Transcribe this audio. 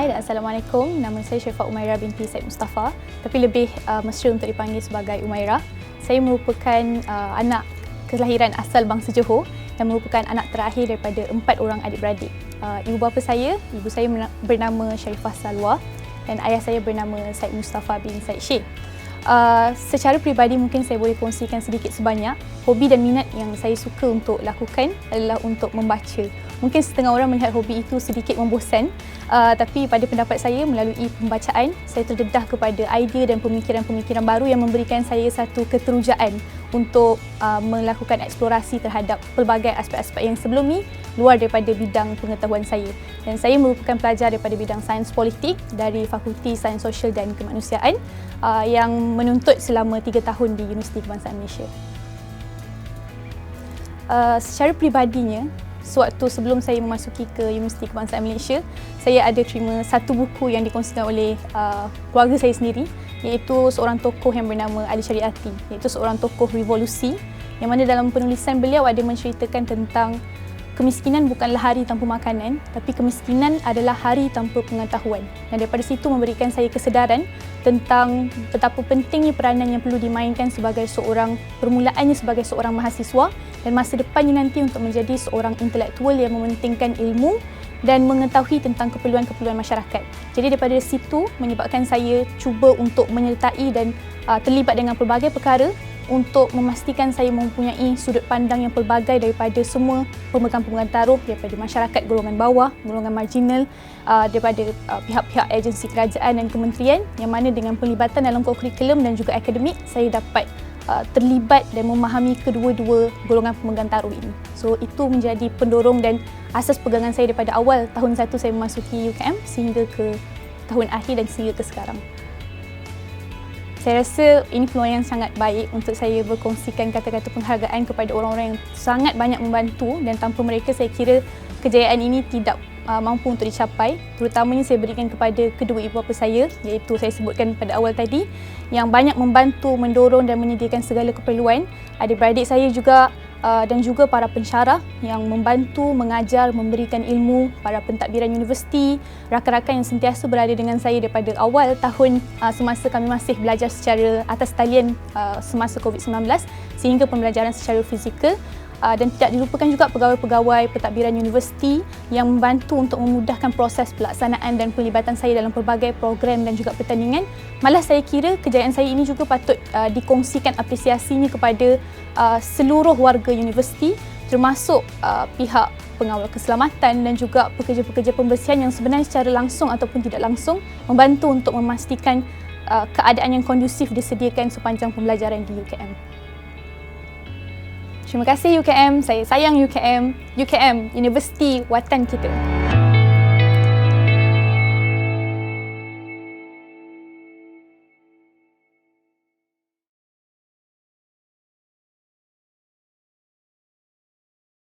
Hai dan Assalamualaikum. Nama saya Syaifah Umairah binti Syed Mustafa, tapi lebih mesra untuk dipanggil sebagai Umairah. Saya merupakan anak kelahiran asal bangsa Johor dan merupakan anak terakhir daripada 4 orang adik-beradik. Ibu bapa saya, ibu saya bernama Sharifah Salwa dan ayah saya bernama Syed Mustafa bin Syed Sheikh. Secara peribadi mungkin saya boleh kongsikan sedikit sebanyak. Hobi dan minat yang saya suka untuk lakukan adalah untuk membaca. Mungkin setengah orang melihat hobi itu sedikit membosan, tapi pada pendapat saya melalui pembacaan, saya terdedah kepada idea dan pemikiran-pemikiran baru yang memberikan saya satu keterujaan untuk melakukan eksplorasi terhadap pelbagai aspek-aspek yang sebelum ni luar daripada bidang pengetahuan saya. Dan saya merupakan pelajar daripada bidang sains politik dari Fakulti Sains Sosial dan Kemanusiaan yang menuntut selama 3 tahun di Universiti Kebangsaan Malaysia. Secara peribadinya, sewaktu sebelum saya memasuki ke Universiti Kebangsaan Malaysia, saya ada terima satu buku yang dikongsikan oleh keluarga saya sendiri, iaitu seorang tokoh yang bernama Ali Syariati, iaitu seorang tokoh revolusi yang mana dalam penulisan beliau ada menceritakan tentang kemiskinan bukanlah hari tanpa makanan, tapi kemiskinan adalah hari tanpa pengetahuan. Dan daripada situ memberikan saya kesedaran tentang betapa pentingnya peranan yang perlu dimainkan sebagai permulaannya sebagai seorang mahasiswa dan masa depannya nanti untuk menjadi seorang intelektual yang mementingkan ilmu dan mengetahui tentang keperluan-keperluan masyarakat. Jadi daripada situ menyebabkan saya cuba untuk menyertai dan terlibat dengan pelbagai perkara untuk memastikan saya mempunyai sudut pandang yang pelbagai daripada semua pemegang-pemegang taruh, daripada masyarakat golongan bawah, golongan marginal, daripada pihak-pihak agensi kerajaan dan kementerian, yang mana dengan pelibatan dalam kurikulum dan juga akademik, saya dapat terlibat dan memahami kedua-dua golongan pemegang taruh ini. So itu menjadi pendorong dan asas pegangan saya daripada awal tahun 1 saya memasuki UKM sehingga ke tahun akhir dan sehingga ke sekarang. Saya rasa ini peluang yang sangat baik untuk saya berkongsikan kata-kata penghargaan kepada orang-orang yang sangat banyak membantu, dan tanpa mereka saya kira kejayaan ini tidak mampu untuk dicapai. Terutamanya saya berikan kepada kedua ibu bapa saya, iaitu saya sebutkan pada awal tadi, yang banyak membantu, mendorong dan menyediakan segala keperluan. Adik-beradik saya juga dan juga para pensyarah yang membantu, mengajar, memberikan ilmu, para pentadbiran universiti, rakan-rakan yang sentiasa berada dengan saya daripada awal tahun semasa kami masih belajar secara atas talian semasa COVID-19 sehingga pembelajaran secara fizikal. Dan tidak dilupakan juga pegawai-pegawai pentadbiran universiti yang membantu untuk memudahkan proses pelaksanaan dan pelibatan saya dalam pelbagai program dan juga pertandingan. Malah saya kira kejayaan saya ini juga patut dikongsikan apresiasinya kepada seluruh warga universiti, termasuk pihak pengawal keselamatan dan juga pekerja-pekerja pembersihan yang sebenarnya secara langsung ataupun tidak langsung membantu untuk memastikan keadaan yang kondusif disediakan sepanjang pembelajaran di UKM. Terima kasih UKM, saya sayang UKM. UKM, Universiti Watan kita.